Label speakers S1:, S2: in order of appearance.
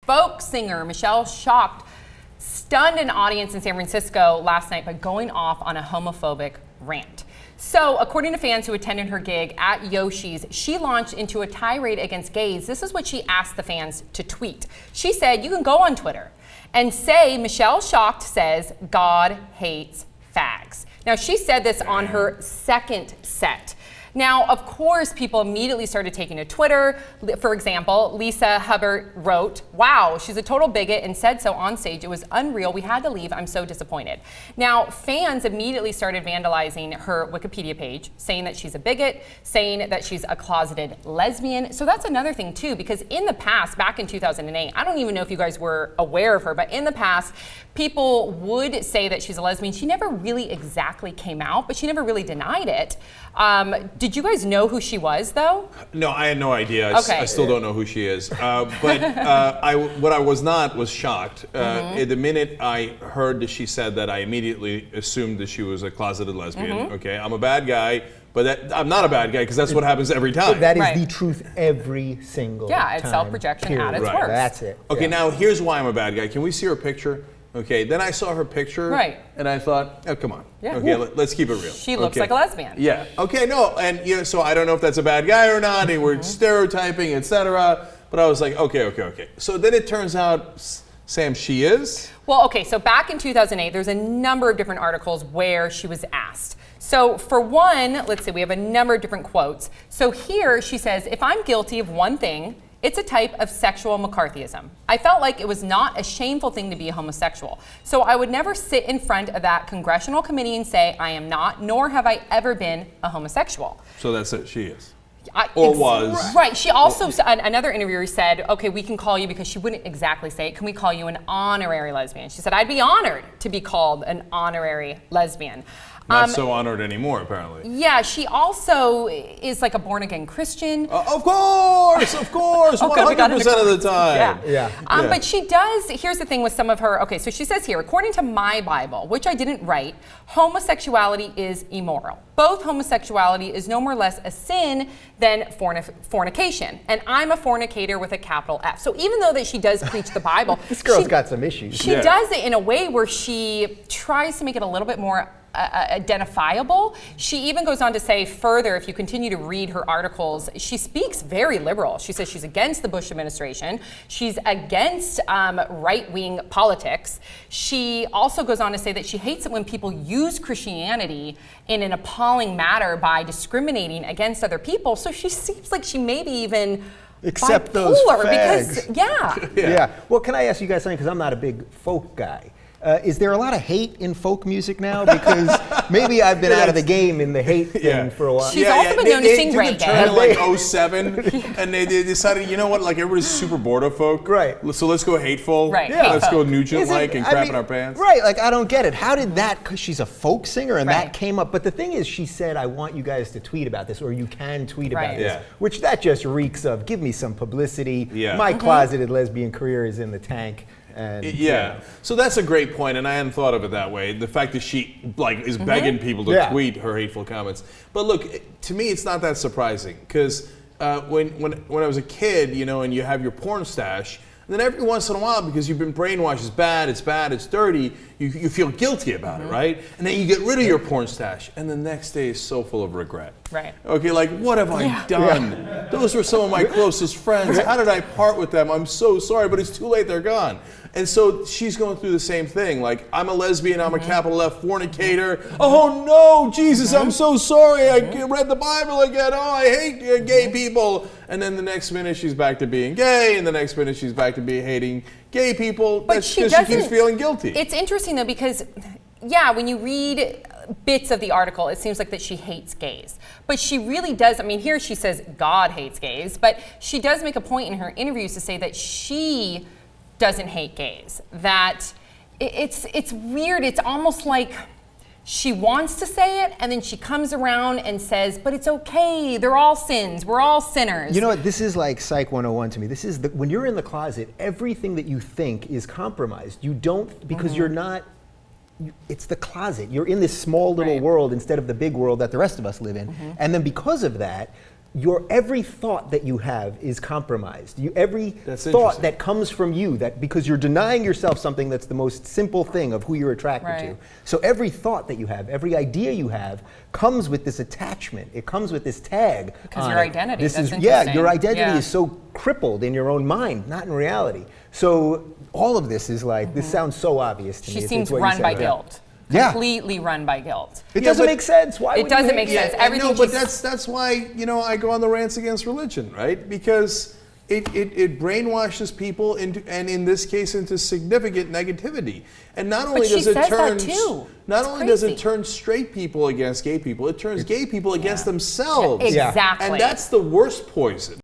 S1: folk singer Michelle Schacher stunned an audience in San Francisco last night by going off on a homophobic rant. So, according to fans who attended her gig at Yoshi's, she launched into a tirade against gays. This is what she asked the fans to tweet. She said, you can go on Twitter and say, Michelle Schacher says, God hates fags. Now, she said this on her second set. Now, of course, people immediately started taking to Twitter. For example, Lisa Hubbard wrote, wow, she's a total bigot and said so on stage. It was unreal. We had to leave. I'm so disappointed. Now, fans immediately started vandalizing her Wikipedia page, saying that she's a bigot, saying that she's a closeted lesbian. So that's another thing, too, because in the past, back in 2008, I don't even know if you guys were aware of her, but in the past, people would say that she's a lesbian. She never really exactly came out, but she never really denied it. Did you guys know who she was, though?
S2: No, I had no idea.
S1: Okay.
S2: I still don't know who she is. But what I was not was shocked. The minute I heard that she said that, I immediately assumed that she was a closeted lesbian. Okay, I'm a bad guy, but I'm not a bad guy because that's what happens every time.
S3: That is the truth every single time.
S1: Yeah, it's self-rejection at its worst.
S3: That's it.
S2: Okay, now here's why I'm a bad guy. Can we see her picture? Okay, then I saw her picture, and I thought, oh, come on.
S1: Yeah.
S2: Okay, let's keep it real.
S1: She looks like a lesbian.
S2: Yeah. Okay, no, and so I don't know if that's a bad guy or not, and we're stereotyping, etc. But I was like, okay. So then it turns out, Sam, she is?
S1: Well, okay, so back in 2008, there's a number of different articles where she was asked. So for one, let's see, we have a number of different quotes. So here she says, if I'm guilty of one thing, it's a type of sexual McCarthyism. I felt like it was not a shameful thing to be a homosexual. So I would never sit in front of that congressional committee and say, I am not, nor have I ever been a homosexual.
S2: So that's it, she is. Was.
S1: Right, she also, another interviewer said, okay, we can call you, because she wouldn't exactly say it, can we call you an honorary lesbian? She said, I'd be honored to be called an honorary lesbian.
S2: Not so honored anymore, apparently.
S1: Yeah, she also is like a born-again Christian.
S2: Of course, 100% of the time.
S1: Yeah. But she does, here's the thing with some of her, okay, so she says here, according to my Bible, which I didn't write, homosexuality is immoral. Both homosexuality is no more or less a sin than fornication. And I'm a fornicator with a capital F. So even though that she does preach the Bible,
S3: this girl's got some issues.
S1: She does it in a way where she tries to make it a little bit more identifiable. She even goes on to say further, if you continue to read her articles, she speaks very liberal. She says she's against the Bush administration. She's against right-wing politics. She also goes on to say that she hates it when people use Christianity in an appalling manner by discriminating against other people. So she seems like she maybe even
S3: accept those fags.
S1: Because,
S3: yeah. Well, can I ask you guys something? Because I'm not a big folk guy. Is there a lot of hate in folk music now? Because maybe I've been out of the game in the hate thing for a while.
S1: She's also been known to sing reggae.
S2: They took a turn in like 07, and they decided, you know what, like everybody's super bored of folk.
S3: Right.
S2: So let's go hateful.
S1: Right.
S2: Yeah. Let's go Nugent-like and crap in our pants.
S3: Right, like I don't get it. How did that, because she's a folk singer and that came up. But the thing is, she said, I want you guys to tweet about this, or you can tweet about this. Which that just reeks of, give me some publicity. My closeted lesbian career is in the tank. And,
S2: so that's a great point, and I hadn't thought of it that way. The fact that she is begging people to tweet her hateful comments. But look, to me, it's not that surprising, because when I was a kid, and you have your porn stash, and then every once in a while, because you've been brainwashed, it's bad, it's dirty, you feel guilty about it, right? And then you get rid of your porn stash, and the next day is so full of regret.
S1: Right.
S2: Okay, like, what have I done? Those were some of my closest friends. How did I part with them? I'm so sorry, but it's too late, they're gone. And so she's going through the same thing. Like, I'm a lesbian, I'm a capital F fornicator. Oh no, Jesus, I'm so sorry. I read the Bible again. Oh, I hate gay people. And then the next minute she's back to being gay, and the next minute she's back to hating gay people.
S1: But
S2: That's because she keeps feeling guilty.
S1: It's interesting though, because when you read bits of the article, it seems like that she hates gays. But she really does, here she says God hates gays, but she does make a point in her interviews to say that she doesn't hate gays. That it's weird. It's almost like she wants to say it, and then she comes around and says, but it's okay. They're all sins. We're all sinners.
S3: You know what? This is like Psych 101 to me. This is when you're in the closet, everything that you think is compromised. You don't, because you're not, it's the closet. You're in this small little world instead of the big world that the rest of us live in. And then because of that, your every thought that you have is compromised. Every
S2: That's
S3: thought that comes from you, that because you're denying yourself something that's the most simple thing of who you're attracted to. So every thought that you have, every idea you have, comes with this attachment. It comes with this tag.
S1: Because your identity.
S3: This
S1: that's
S3: is
S1: interesting.
S3: your identity is so crippled in your own mind, not in reality. So all of this is like this sounds so obvious to me.
S1: She
S3: It's
S1: seems
S3: what you
S1: run
S3: said,
S1: by
S3: right?
S1: guilt.
S3: Yeah.
S1: Completely run by guilt.
S3: It doesn't make sense. Why?
S1: It doesn't make sense. Everything.
S2: No, but that's why I go on the rants against religion, right? Because it brainwashes people into, and in this case, into significant negativity. And not only does it turn does it turn straight people against gay people, it turns gay people against themselves.
S1: Exactly.
S2: And that's the worst poison.